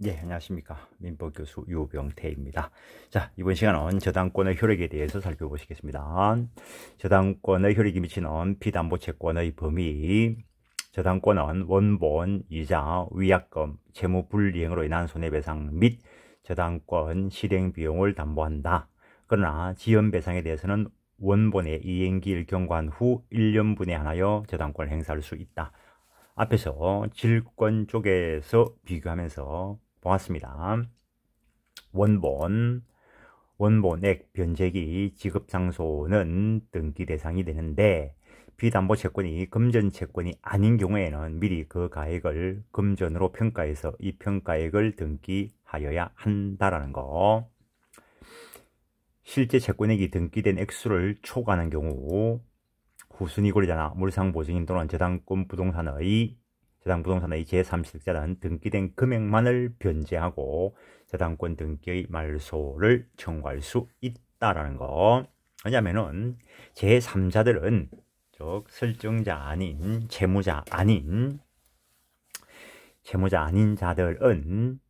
예, 안녕하십니까. 민법교수 유병태입니다. 자, 이번 시간은 저당권의 효력에 대해서 살펴보시겠습니다. 저당권의 효력이 미치는 피담보채권의 범위. 저당권은 원본, 이자, 위약금, 채무불이행으로 인한 손해배상 및 저당권 실행비용을 담보한다. 그러나 지연배상에 대해서는 원본의 이행기일 경과한 후 1년분에 한하여 저당권을 행사할 수 있다. 앞에서 질권 쪽에서 비교하면서 보았습니다. 원본액, 변제기, 지급장소는 등기 대상이 되는데 비담보채권이 금전채권이 아닌 경우에는 미리 그 가액을 금전으로 평가해서 이 평가액을 등기하여야 한다라는 거. 실제 채권액이 등기된 액수를 초과하는 경우 후순위 권리자나 물상보증인 또는 저당권 부동산의 제3세력자는 등기된 금액만을 변제하고 저당권 등기의 말소를 청구할 수 있다라는 거. 왜냐하면은 제3자들은 즉 설정자 아닌 채무자 아닌 자들은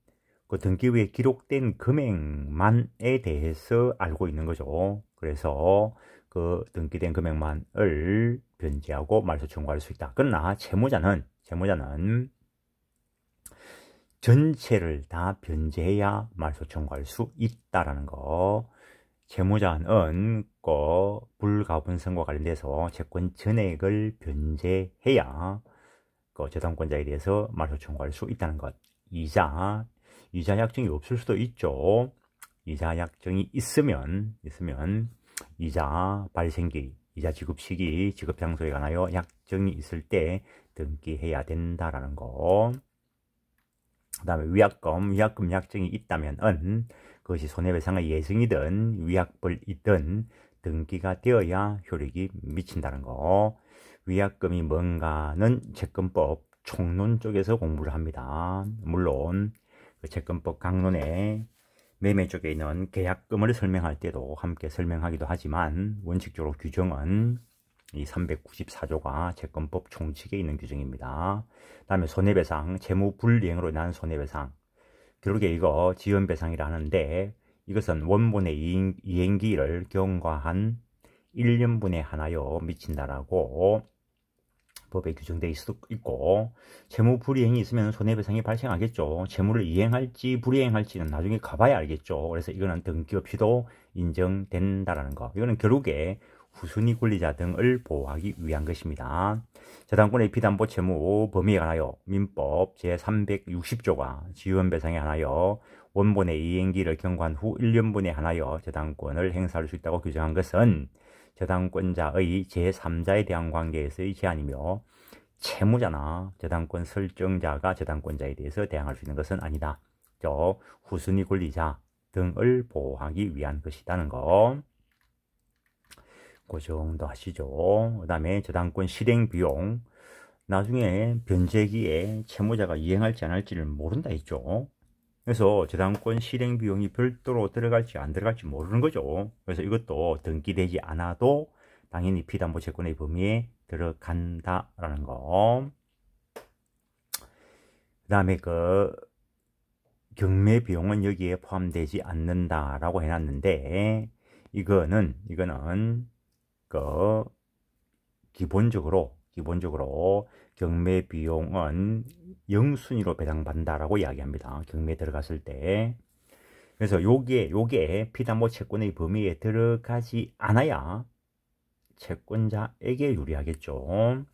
그 등기부에 기록된 금액만에 대해서 알고 있는 거죠. 그래서 그 등기된 금액만을 변제하고 말소 청구할 수 있다. 그러나 채무자는 전체를 다 변제해야 말소 청구할 수 있다라는 거. 채무자는 그 불가분성과 관련돼서 채권 전액을 변제해야 그 저당권자에 대해서 말소 청구할 수 있다는 것. 이자 약정이 없을 수도 있죠. 이자 약정이 있으면 이자 발생기, 이자 지급 시기, 지급 장소에 관하여 약정이 있을 때 등기해야 된다라는 거. 그 다음에 위약금 약정이 있다면 그것이 손해배상의 예정이든 위약벌이든 등기가 되어야 효력이 미친다는 거. 위약금이 뭔가는 채권법 총론 쪽에서 공부를 합니다. 물론 그 채권법 강론에 매매 쪽에 있는 계약금을 설명할 때도 함께 설명하기도 하지만 원칙적으로 규정은 이 394조가 채권법 총칙에 있는 규정입니다. 다음에 손해배상, 채무불이행으로 인한 손해배상. 결국에 이거 지연배상이라 하는데 이것은 원본의 이행기일을 경과한 1년분에 한하여 미친다라고 법에 규정되어 있고, 채무 불이행이 있으면 손해배상이 발생하겠죠. 채무를 이행할지 불이행할지는 나중에 가봐야 알겠죠. 그래서 이거는 등기 없이도 인정된다라는 거. 이거는 결국에 후순위 권리자 등을 보호하기 위한 것입니다. 저당권의 피담보 채무 범위에 관하여 민법 제360조가 지연배상에 한하여 원본의 이행기를 경과한 후 1년분에 한하여 저당권을 행사할 수 있다고 규정한 것은 저당권자의 제3자에 대한 관계에서의 제한이며 채무자나 저당권 설정자가 저당권자에 대해서 대항할 수 있는 것은 아니다. 후순위 권리자 등을 보호하기 위한 것이라는 거. 그 정도 하시죠. 그 다음에 저당권 실행비용. 나중에 변제기에 채무자가 이행할지 안 할지를 모른다 했죠. 그래서 저당권 실행비용이 별도로 들어갈지 안 들어갈지 모르는 거죠. 그래서 이것도 등기되지 않아도 당연히 피담보채권의 범위에 들어간다라는 거. 그 다음에 그 경매비용은 여기에 포함되지 않는다라고 해놨는데 이거는 그 기본적으로 경매비용은 영순위로 배당받는다라고 이야기합니다. 경매 들어갔을 때. 그래서 요게 피담보 채권의 범위에 들어가지 않아야 채권자에게 유리하겠죠.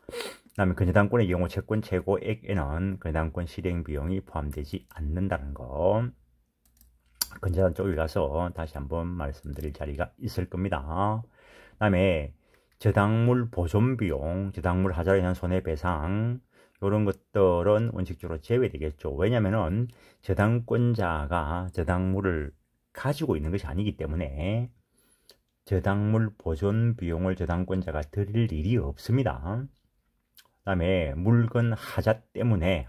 그 다음에 근저당권의 경우 채권 최고액에는 근저당권 실행비용이 포함되지 않는다는 거. 근저당 쪽에 가서 다시 한번 말씀드릴 자리가 있을 겁니다. 그 다음에 저당물 보존비용, 저당물 하자로 인한 손해배상 이런 것들은 원칙적으로 제외되겠죠. 왜냐면은 저당권자가 저당물을 가지고 있는 것이 아니기 때문에 저당물 보존비용을 저당권자가 드릴 일이 없습니다. 그 다음에 물건 하자 때문에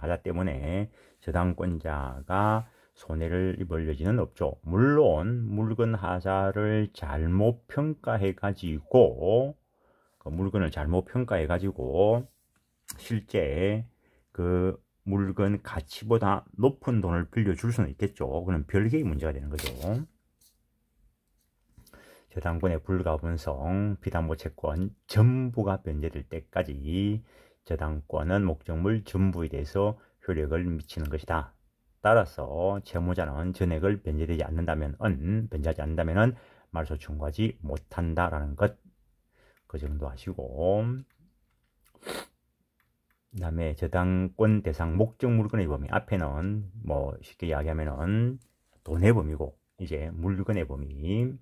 저당권자가 손해를 입을 여지는 없죠. 물론 물건 하자를 잘못 평가해 가지고 물건을 잘못 평가해 가지고 실제 그 물건 가치보다 높은 돈을 빌려줄 수는 있겠죠. 그건 별개의 문제가 되는 거죠. 저당권의 불가분성, 비담보채권 전부가 변제될 때까지 저당권은 목적물 전부에 대해서 효력을 미치는 것이다. 따라서 채무자는 전액을 변제하지 않는다면 말소 청구하지 못한다라는 것, 그 정도 하시고, 그 다음에 저당권 대상 목적 물건의 범위, 앞에는 뭐 쉽게 이야기하면은 돈의 범위고, 이제 물건의 범위.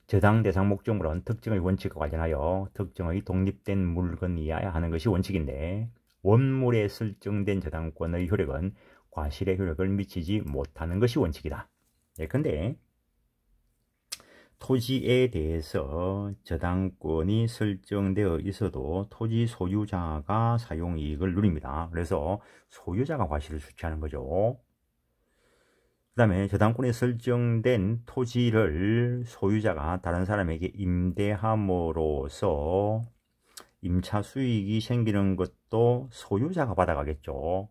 저당 대상 목적물은 특정의 원칙과 관련하여 특정의 독립된 물건이어야 하는 것이 원칙인데, 원물에 설정된 저당권의 효력은 과실의 효력을 미치지 못하는 것이 원칙이다. 예컨대 토지에 대해서 저당권이 설정되어 있어도 토지 소유자가 사용이익을 누립니다. 그래서 소유자가 과실을 수취하는 거죠. 그 다음에 저당권에 설정된 토지를 소유자가 다른 사람에게 임대함으로써 임차 수익이 생기는 것도 소유자가 받아가겠죠.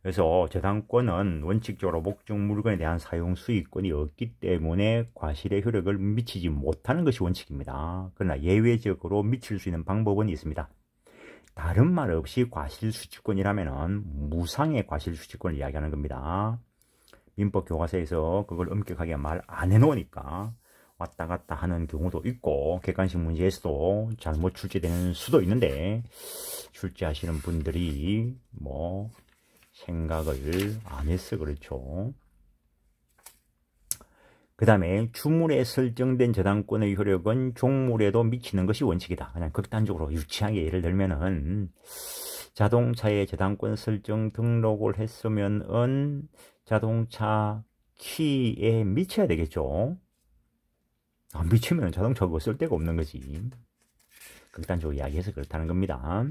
그래서 저당권은 원칙적으로 목적 물건에 대한 사용 수익권이 없기 때문에 과실의 효력을 미치지 못하는 것이 원칙입니다. 그러나 예외적으로 미칠 수 있는 방법은 있습니다. 다른 말 없이 과실수취권이라면 무상의 과실수취권을 이야기하는 겁니다. 민법 교과서에서 그걸 엄격하게 말 안 해놓으니까 왔다 갔다 하는 경우도 있고, 객관식 문제에서도 잘못 출제되는 수도 있는데, 출제하시는 분들이 뭐 생각을 안 해서 그렇죠. 그 다음에 주물에 설정된 저당권의 효력은 종물에도 미치는 것이 원칙이다. 그냥 극단적으로 유치하게 예를 들면은 자동차에 저당권 설정 등록을 했으면은 자동차 키에 미쳐야 되겠죠. 안 미치면 자동차 그거 쓸 데가 없는 거지. 극단적으로 이야기해서 그렇다는 겁니다.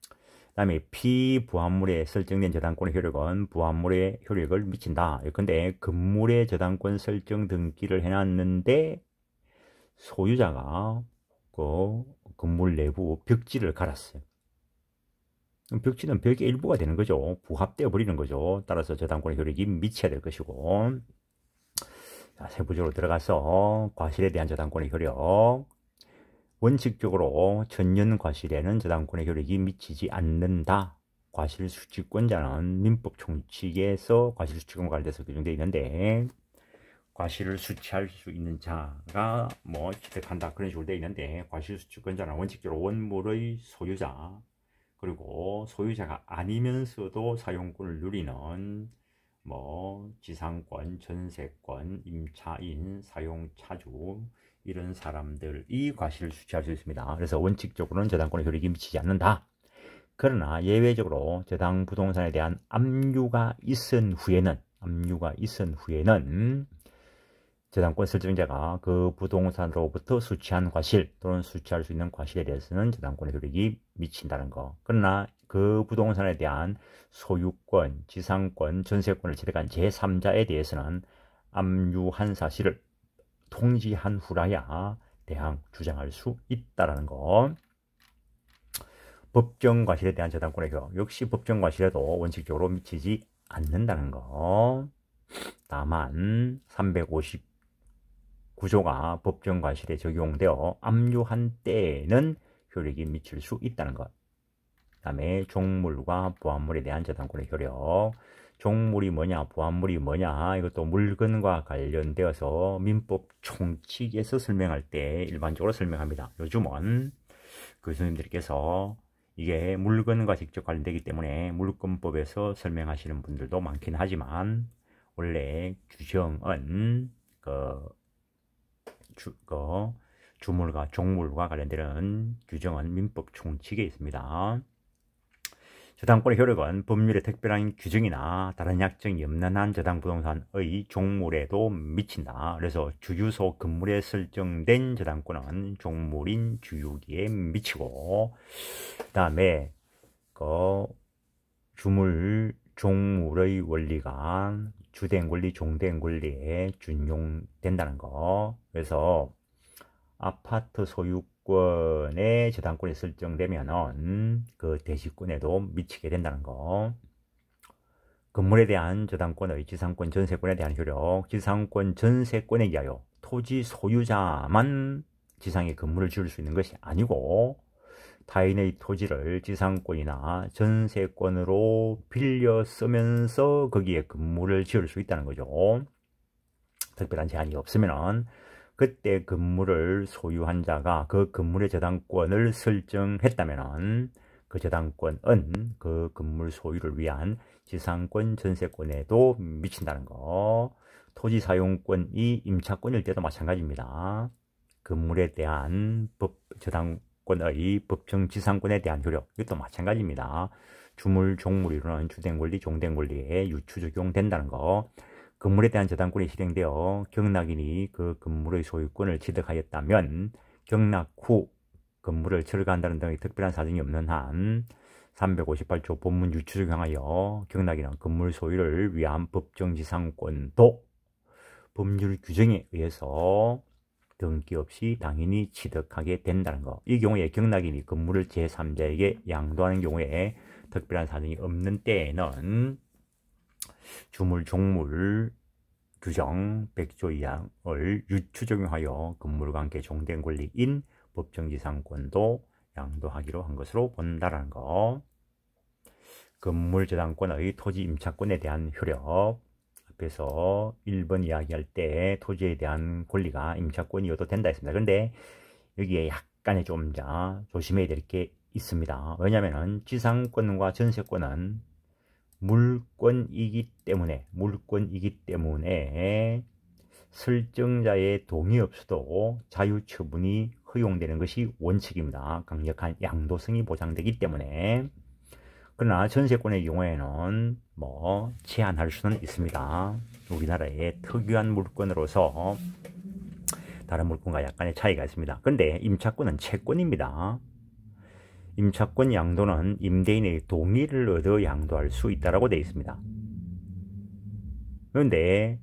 그 다음에 피부합물에 설정된 저당권의 효력은 부합물의 효력을 미친다. 근데 건물에 저당권 설정 등기를 해놨는데 소유자가 그 건물 내부 벽지를 갈았어요. 벽지는 벽의 일부가 되는 거죠. 부합되어 버리는 거죠. 따라서 저당권의 효력이 미쳐야 될 것이고, 자, 세부적으로 들어가서 과실에 대한 저당권의 효력. 원칙적으로 전년 과실에는 저당권의 효력이 미치지 않는다. 과실수취권자는 민법 총칙에서 과실수취권과 관련돼서 규정되어 있는데, 과실을 수취할 수 있는 자가 뭐 취득한다, 그런 식으로 되어 있는데, 과실수취권자는 원칙적으로 원물의 소유자, 그리고 소유자가 아니면서도 사용권을 누리는 뭐 지상권, 전세권, 임차인, 사용차주, 이런 사람들이 과실을 수취할 수 있습니다. 그래서 원칙적으로는 저당권의 효력이 미치지 않는다. 그러나 예외적으로 저당 부동산에 대한 압류가 있은 후에는 저당권 설정자가 그 부동산으로부터 수취한 과실 또는 수취할 수 있는 과실에 대해서는 저당권의 효력이 미친다는 거. 그러나 그 부동산에 대한 소유권, 지상권, 전세권을 취득한 제3자에 대해서는 압류한 사실을 통지한 후라야 대항 주장할 수 있다는 거. 법정 과실에 대한 저당권의 효력. 역시 법정 과실에도 원칙적으로 미치지 않는다는 거. 다만 359조가 법정 과실에 적용되어 압류한 때에는 효력이 미칠 수 있다는 것. 그 다음에 종물과 부합물에 대한 저당권의 효력. 종물이 뭐냐, 부합물이 뭐냐, 이것도 물건과 관련되어서 민법 총칙에서 설명할 때 일반적으로 설명합니다. 요즘은 교수님들께서 이게 물건과 직접 관련되기 때문에 물권법에서 설명하시는 분들도 많긴 하지만, 원래 규정은 주물과 종물과 관련되는 규정은 민법 총칙에 있습니다. 저당권의 효력은 법률의 특별한 규정이나 다른 약정이 없는 한 저당 부동산의 종물에도 미친다. 그래서 주유소 건물에 설정된 저당권은 종물인 주유기에 미치고, 그 다음에 종물의 원리가 주된 권리, 종된 권리에 준용된다는 거. 그래서 아파트 소유권의 저당권이 설정되면은 그 대지권에도 미치게 된다는 거. 건물에 대한 저당권의 지상권 전세권에 대한 효력, 지상권 전세권에 의하여 토지 소유자만 지상에 건물을 지을 수 있는 것이 아니고 타인의 토지를 지상권이나 전세권으로 빌려 쓰면서 거기에 건물을 지을 수 있다는 거죠. 특별한 제한이 없으면은 그때 건물을 소유한 자가 그 건물의 저당권을 설정했다면은 그 저당권은 그 건물 소유를 위한 지상권 전세권에도 미친다는 거. 토지 사용권이 임차권일 때도 마찬가지입니다. 건물에 대한 저당권의 법정 지상권에 대한 효력, 이것도 마찬가지입니다. 주물, 종물 이루는 주된권리, 종된권리에 유추 적용된다는 거. 건물에 대한 저당권이 실행되어 경락인이 그 건물의 소유권을 취득하였다면 경락 후 건물을 철거한다는 등의 특별한 사정이 없는 한 358조 본문 유추 적용하여 경락인은 건물 소유를 위한 법정 지상권도 법률 규정에 의해서 등기 없이 당연히 취득하게 된다는 거. 이 경우에 경락인이 건물을 제3자에게 양도하는 경우에 특별한 사정이 없는 때에는 주물, 종물 규정 100조 이하를 유추 적용하여 건물과 함께 종된 권리인 법정지상권도 양도하기로 한 것으로 본다라는 거. 건물 저당권의 토지 임차권에 대한 효력. 앞에서 1번 이야기할 때 토지에 대한 권리가 임차권이어도 된다 했습니다. 그런데 여기에 약간의 좀 조심해야 될 게 있습니다. 왜냐하면 지상권과 전세권은 물권이기 때문에 설정자의 동의 없이도 자유처분이 허용되는 것이 원칙입니다. 강력한 양도성이 보장되기 때문에. 그러나 전세권의 경우에는 제한할 수는 있습니다. 우리나라의 특유한 물권으로서 다른 물권과 약간의 차이가 있습니다. 그런데 임차권은 채권입니다. 임차권 양도는 임대인의 동의를 얻어 양도할 수 있다고 되어 있습니다. 그런데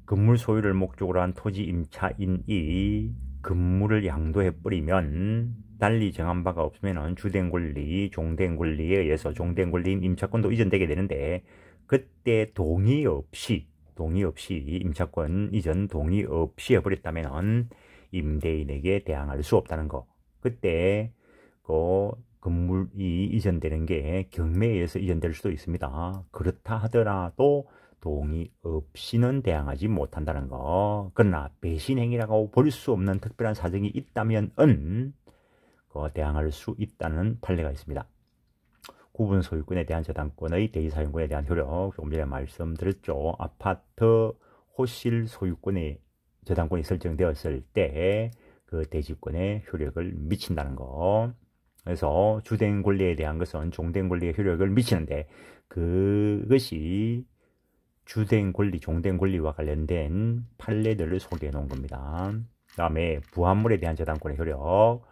건물 소유를 목적으로 한 토지 임차인이 건물을 양도해버리면 달리 정한 바가 없으면 주된 권리, 종된 권리에 의해서 종된 권리인 임차권도 이전되게 되는데 그때 동의 없이 임차권 이전 동의 없이 해버렸다면 임대인에게 대항할 수 없다는 거. 그때 건물이 이전되는 게 경매에 의해서 이전될 수도 있습니다. 그렇다 하더라도 동의 없이는 대항하지 못한다는 거. 그러나 배신행위라고 볼 수 없는 특별한 사정이 있다면 대항할 수 있다는 판례가 있습니다. 구분 소유권에 대한 저당권의 대지사용권에 대한 효력, 조금 전에 말씀드렸죠. 아파트 호실 소유권의 저당권이 설정되었을 때 그 대지권에 효력을 미친다는 거. 그래서 주된 권리에 대한 것은 종된 권리에 효력을 미치는데 그것이 주된 권리, 종된 권리와 관련된 판례들을 소개해 놓은 겁니다. 그 다음에 부합물에 대한 저당권의 효력.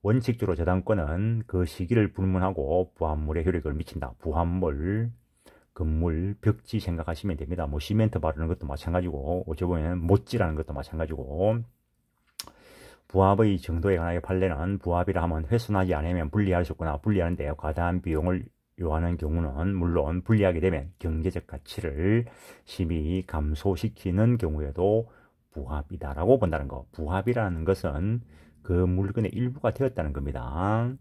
원칙적으로 저당권은 그 시기를 불문하고 부합물에 효력을 미친다. 부합물, 건물, 벽지 생각하시면 됩니다. 시멘트 바르는 것도 마찬가지고 어쩌보면 못지라는 것도 마찬가지고 부합의 정도에 관하여 판례는 부합이라 하면 훼손하지 않으면 분리할 수 없거나 분리하는데 과다한 비용을 요하는 경우는 물론 분리하게 되면 경제적 가치를 심히 감소시키는 경우에도 부합이다라고 본다는 거. 부합이라는 것은 그 물건의 일부가 되었다는 겁니다.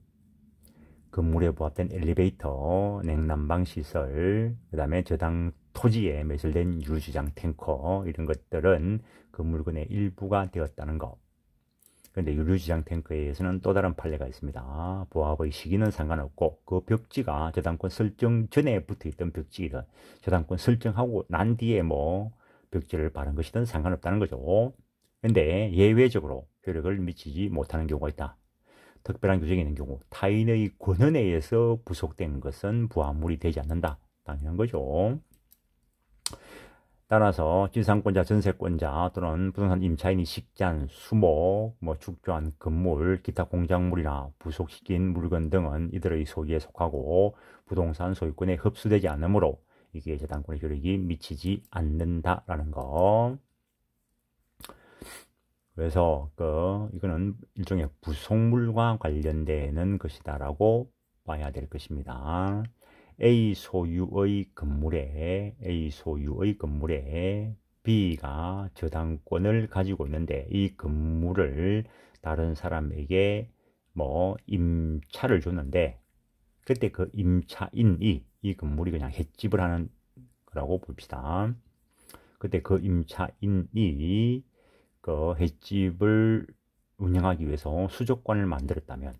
건물에 부합된 엘리베이터, 냉난방 시설, 그 다음에 저당 토지에 매설된 유주장 탱커 이런 것들은 그 물건의 일부가 되었다는 거. 그런데 유류지장 탱크에 의해서는 또 다른 판례가 있습니다. 부합의 시기는 상관없고 그 벽지가 저당권 설정 전에 붙어있던 벽지이든 저당권 설정하고 난 뒤에 벽지를 바른 것이든 상관없다는 거죠. 그런데 예외적으로 효력을 미치지 못하는 경우가 있다. 특별한 규정이 있는 경우 타인의 권한에 의해서 부속된 것은 부합물이 되지 않는다. 당연한 거죠. 따라서 지상권자, 전세권자 또는 부동산 임차인이 식재한 수목, 축조한 건물, 기타 공작물이나 부속시킨 물건 등은 이들의 소유에 속하고 부동산 소유권에 흡수되지 않으므로 이게 저당권의 효력이 미치지 않는다라는 거. 그래서 이거는 일종의 부속물과 관련되는 것이다라고 봐야 될 것입니다. A 소유의 건물에 B가 저당권을 가지고 있는데 이 건물을 다른 사람에게 뭐 임차를 줬는데 그때 그 임차인이 이 건물이 그냥 횟집을 하는 거라고 봅시다. 그때 그 임차인이 그 횟집을 운영하기 위해서 수족관을 만들었다면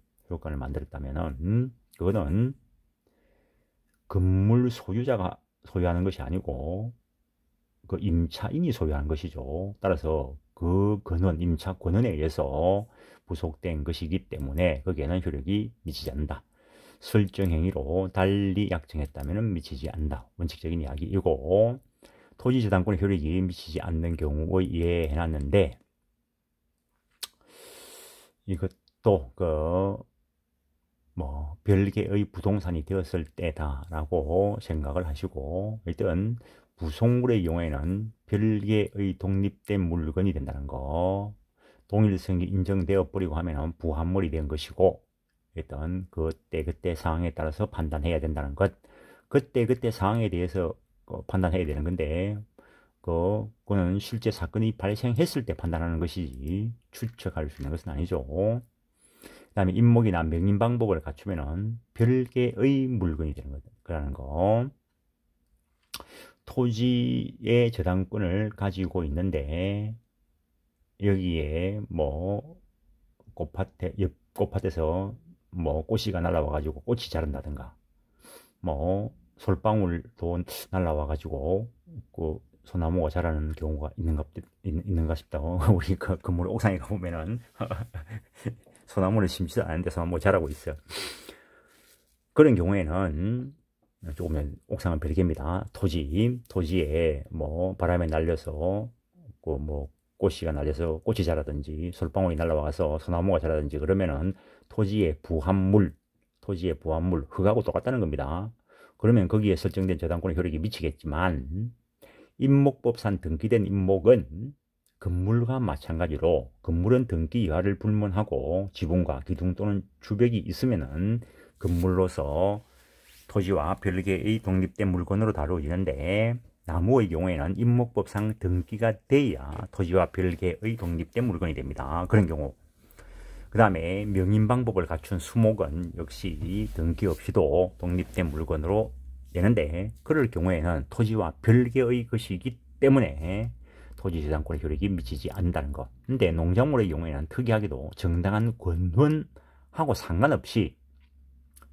그거는 건물 소유자가 소유하는 것이 아니고 그 임차인이 소유하는 것이죠. 따라서 그 권한, 임차 권한에 의해서 부속된 것이기 때문에 거기에는 효력이 미치지 않는다. 설정 행위로 달리 약정했다면 미치지 않는다. 원칙적인 이야기이고, 토지 저당권의 효력이 미치지 않는 경우에 이해해놨는데, 이것도 별개의 부동산이 되었을 때다라고 생각을 하시고, 일단 부속물의 경우에는 별개의 독립된 물건이 된다는 거, 동일성이 인정되어 버리고 하면 부합물이 된 것이고, 일단 그때 상황에 따라서 판단해야 된다는 것, 그때 상황에 대해서 판단해야 되는 건데, 그거는 실제 사건이 발생했을 때 판단하는 것이지 추측할 수 있는 것은 아니죠. 그 다음에 임목이나 명인 방법을 갖추면은 별개의 물건이 되는 거라는 거. 토지의 저당권을 가지고 있는데 여기에 뭐 옆 꽃밭에서 뭐 꼬시가 날라와 가지고 꽃이 자란다든가 뭐 솔방울도 날라와 가지고 그 소나무가 자라는 경우가 있는가 싶다. 우리 그 건물 옥상에 가보면은 소나무를 심지도 않은데 소나무가 자라고 있어요. 그런 경우에는 조금 옥상은 별개입니다. 토지에 뭐 바람에 날려서 뭐 꽃이가 날려서 꽃이 자라든지 솔방울이 날라와서 소나무가 자라든지 그러면은 토지의 부합물 흙하고 똑같다는 겁니다. 그러면 거기에 설정된 저당권의 효력이 미치겠지만 임목법상 등기된 임목은 건물과 마찬가지로 건물은 등기 이하를 불문하고 지붕과 기둥 또는 주벽이 있으면은 건물로서 토지와 별개의 독립된 물건으로 다루어지는데 나무의 경우에는 임목법상 등기가 돼야 토지와 별개의 독립된 물건이 됩니다. 그런 경우. 그 다음에 명인 방법을 갖춘 수목은 역시 등기 없이도 독립된 물건으로 되는데 그럴 경우에는 토지와 별개의 것이기 때문에 토지저당권의 효력이 미치지 않는다는 것. 근데 농작물의 경우에는 특이하게도 정당한 권한하고 상관없이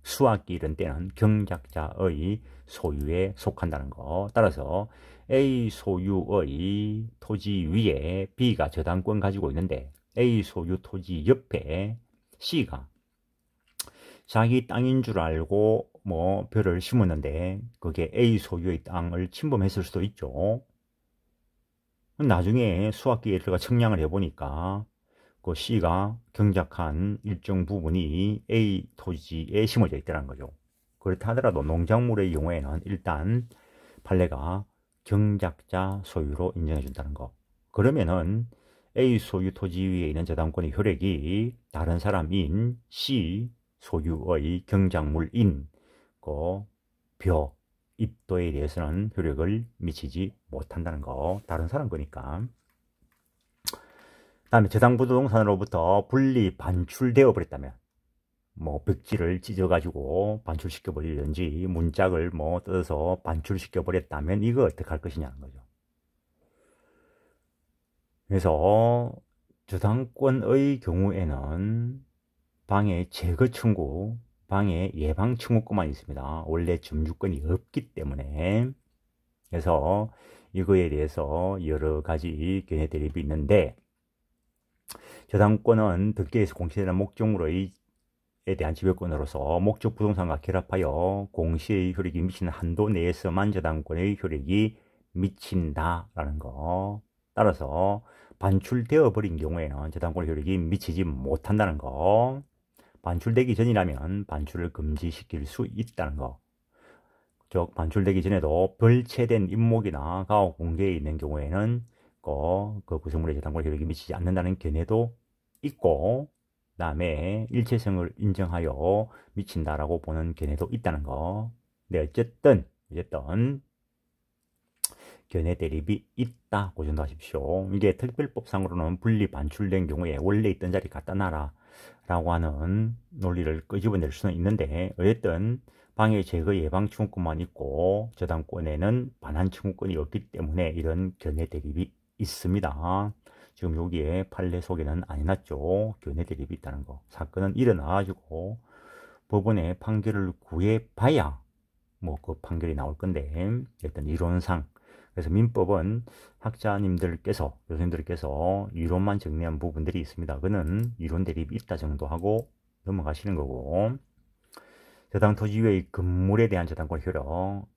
수확기 이런 때는 경작자의 소유에 속한다는 거. 따라서 A 소유의 토지 위에 B가 저당권 가지고 있는데 A 소유 토지 옆에 C가 자기 땅인 줄 알고 뭐 벼를 심었는데 그게 A 소유의 땅을 침범했을 수도 있죠. 나중에 수확기에 들어가 측량을 해보니까 그 C가 경작한 일정 부분이 A 토지에 심어져 있다는 거죠. 그렇다 하더라도 농작물의 경우에는 일단 판례가 경작자 소유로 인정해 준다는 거. 그러면은 A 소유 토지 위에 있는 저당권의 효력이 다른 사람인 C 소유의 경작물인 벼, 입도에 대해서는 효력을 미치지 못한다는 거. 다른 사람 거니까. 그 다음에 저당부동산으로부터 분리 반출되어 버렸다면 뭐 벽지를 찢어 가지고 반출시켜 버리든지 문짝을 뭐 뜯어서 반출시켜 버렸다면 이거 어떻게 할 것이냐는 거죠. 그래서 저당권의 경우에는 방해 제거 청구, 방해 예방 청구권만 있습니다. 원래 점유권이 없기 때문에. 그래서 이거에 대해서 여러 가지 견해 대립이 있는데 저당권은 등기에서 공시되는 목적물에 대한 지배권으로서 목적 부동산과 결합하여 공시의 효력이 미치는 한도 내에서만 저당권의 효력이 미친다라는 거. 따라서 반출되어 버린 경우에는 저당권의 효력이 미치지 못한다는 거. 반출되기 전이라면 반출을 금지시킬 수 있다는 거. 즉 반출되기 전에도 별채된 임목이나 가옥 공개에 있는 경우에는 그 구성물의 저당권의 효력이 미치지 않는다는 견해도 있고 그 다음에 일체성을 인정하여 미친다라고 보는 견해도 있다는 거. 네, 어쨌든 견해 대립이 있다. 그 정도 하십시오. 이게 특별법상으로는 분리 반출된 경우에 원래 있던 자리 갖다 놔라 라고 하는 논리를 끄집어낼 수는 있는데, 어쨌든 방해 제거 예방 청구권만 있고 저당권에는 반환 청구권이 없기 때문에 이런 견해 대립이 있습니다. 지금 여기에 판례 소개는 안 해놨죠. 견해 대립이 있다는 거. 사건은 일어나가지고 법원에 판결을 구해봐야 뭐 그 판결이 나올 건데, 일단 이론상. 그래서 민법은 학자님들께서, 교수님들께서 이론만 정리한 부분들이 있습니다. 그는 이론 대립이 있다 정도 하고 넘어가시는 거고, 저당 토지 외의 건물에 대한 저당권 효력,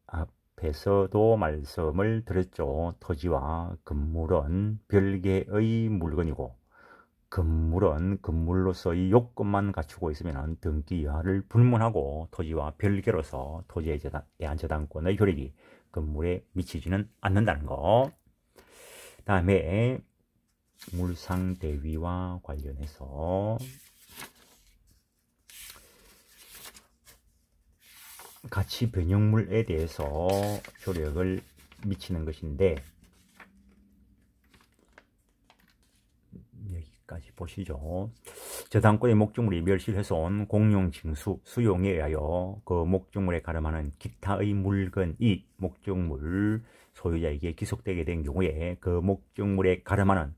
앞에서도 말씀을 드렸죠. 토지와 건물은 별개의 물건이고, 건물은 건물로서의 요건만 갖추고 있으면 등기 여하를 불문하고 토지와 별개로서 토지에 대한 저당권의 효력이 건물에 미치지는 않는다는 거. 다음에 물상대위와 관련해서 가치 변형물에 대해서 효력을 미치는 것인데, 여기까지 보시죠. 저당권의 목적물이 멸실훼손, 공용, 징수, 수용에 의하여 그 목적물에 가름하는 기타의 물건이 목적물 소유자에게 기속되게 된 경우에 그 목적물에 가름하는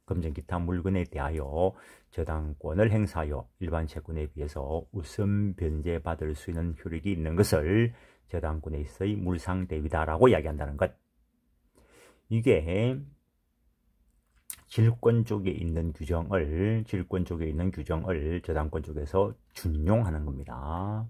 금전 기타 물건에 대하여 저당권을 행사하여 일반 채권에 비해서 우선 변제받을 수 있는 효력이 있는 것을 저당권에 있어의 물상대위다라고 이야기한다는 것. 이게 질권 쪽에 있는 규정을 저당권 쪽에서 준용하는 겁니다.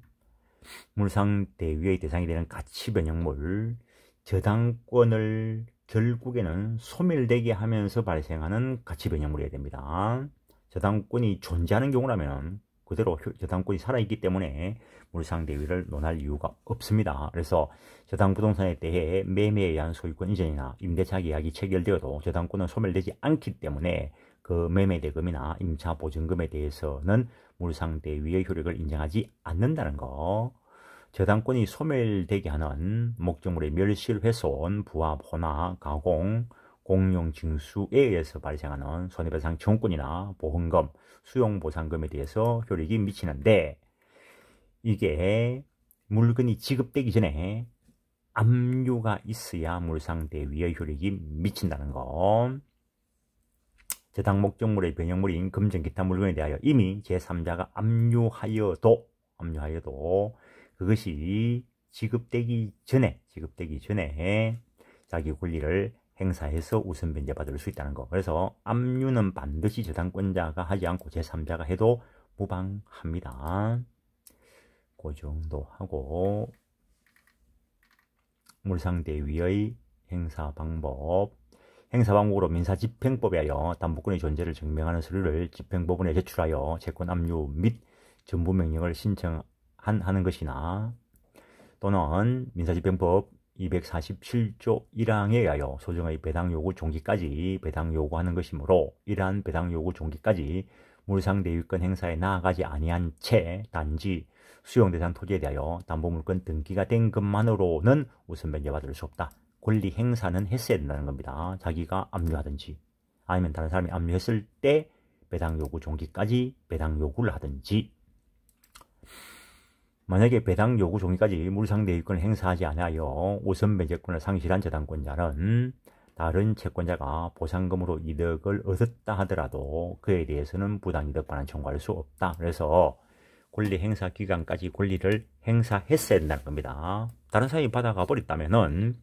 물상대위의 대상이 되는 가치 변형물, 저당권을 결국에는 소멸되게 하면서 발생하는 가치 변형물이어야 됩니다. 저당권이 존재하는 경우라면 그대로 저당권이 살아있기 때문에 물상대위를 논할 이유가 없습니다. 그래서 저당부동산에 대해 매매에 의한 소유권 이전이나 임대차 계약이 체결되어도 저당권은 소멸되지 않기 때문에 그 매매대금이나 임차보증금에 대해서는 물상대위의 효력을 인정하지 않는다는 거. 저당권이 소멸되게 하는 목적물의 멸실훼손, 부합, 혼화, 가공, 공용, 징수에 의해서 발생하는 손해배상 청구권이나 보험금, 수용보상금에 대해서 효력이 미치는데, 이게 물건이 지급되기 전에 압류가 있어야 물상대위의 효력이 미친다는 거. 저당 목적물의 변형물인 금전 기타 물건에 대하여 이미 제3자가 압류하여도 그것이 지급되기 전에 자기 권리를 행사해서 우선 변제받을 수 있다는 거. 그래서 압류는 반드시 저당권자가 하지 않고 제3자가 해도 무방합니다. 그 정도 하고, 물상대위의 행사 방법으로 민사집행법에 하여 담보권의 존재를 증명하는 서류를 집행법원에 제출하여 채권 압류 및 전부명령을 신청하는 것이나, 또는 민사집행법 247조 1항에 의하여 소정의 배당 요구 종기까지 배당 요구하는 것이므로, 이러한 배당 요구 종기까지 물상대위권 행사에 나아가지 아니한 채 단지 수용대상 토지에 대하여 담보물권 등기가 된 것만으로는 우선 변제받을 수 없다. 권리 행사는 했어야 된다는 겁니다. 자기가 압류하든지 아니면 다른 사람이 압류했을 때 배당 요구 종기까지 배당 요구를 하든지. 만약에 배당 요구 종기까지 물상대위권을 행사하지 아니하여 우선 변제권을 상실한 저당권자는 다른 채권자가 보상금으로 이득을 얻었다 하더라도 그에 대해서는 부당이득 반환 청구할 수 없다. 그래서 권리 행사 기간까지 권리를 행사했어야 된다는 겁니다. 다른 사람이 받아가 버렸다면은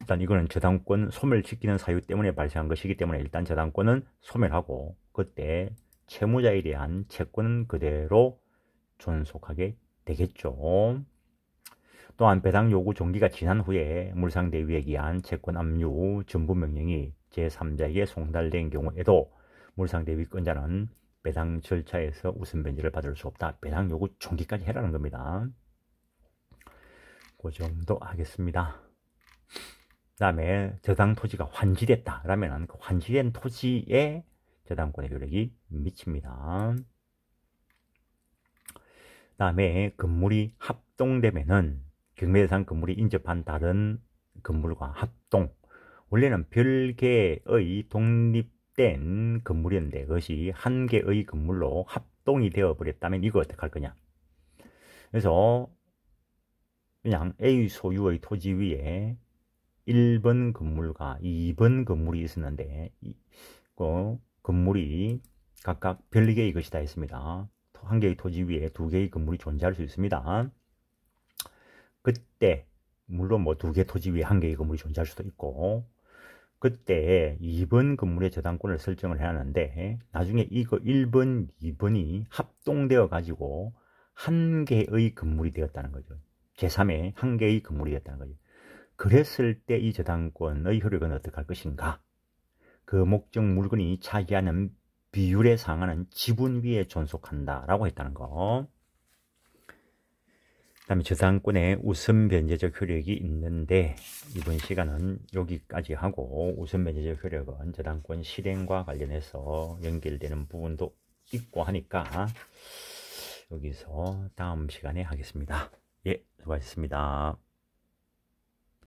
일단 이거는 저당권 소멸시키는 사유 때문에 발생한 것이기 때문에 일단 저당권은 소멸하고, 그때 채무자에 대한 채권은 그대로 존속하게 되겠죠. 또한 배당 요구 종기가 지난 후에 물상대위에 의한 채권 압류 전부명령이 제3자에게 송달된 경우에도 물상대위권자는 배당 절차에서 우선 변제를 받을 수 없다. 배당 요구 종기까지 해라는 겁니다. 그 정도 하겠습니다. 그 다음에 저당 토지가 환지됐다 그러면 그 환지된 토지에 저당권의 효력이 미칩니다. 그 다음에 건물이 합동되면은 경매 대상 건물이 인접한 다른 건물과 합동. 원래는 별개의 독립된 건물이었는데 그것이 한 개의 건물로 합동이 되어버렸다면 이거 어떡할 거냐. 그래서 그냥 A 소유의 토지 위에 1번 건물과 2번 건물이 있었는데 그 건물이 각각 별개의 것이다 했습니다. 한 개의 토지 위에 두 개의 건물이 존재할 수 있습니다. 그때 물론 뭐 두 개 토지 위에 한 개의 건물이 존재할 수도 있고, 그때 2번 건물의 저당권을 설정을 해놨는데 나중에 이거 1번, 2번이 합동되어 가지고 한 개의 건물이 되었다는 거죠. 제3의 한 개의 건물이 되었다는 거죠. 그랬을 때 이 저당권의 효력은 어떻게 할 것인가? 그 목적 물건이 차지하는 비율에 상하는 지분 위에 존속한다라고 했다는 거. 그 다음에 저당권의 우선 변제적 효력이 있는데 이번 시간은 여기까지 하고, 우선 변제적 효력은 저당권 실행과 관련해서 연결되는 부분도 있고 하니까 여기서 다음 시간에 하겠습니다. 예, 수고하셨습니다.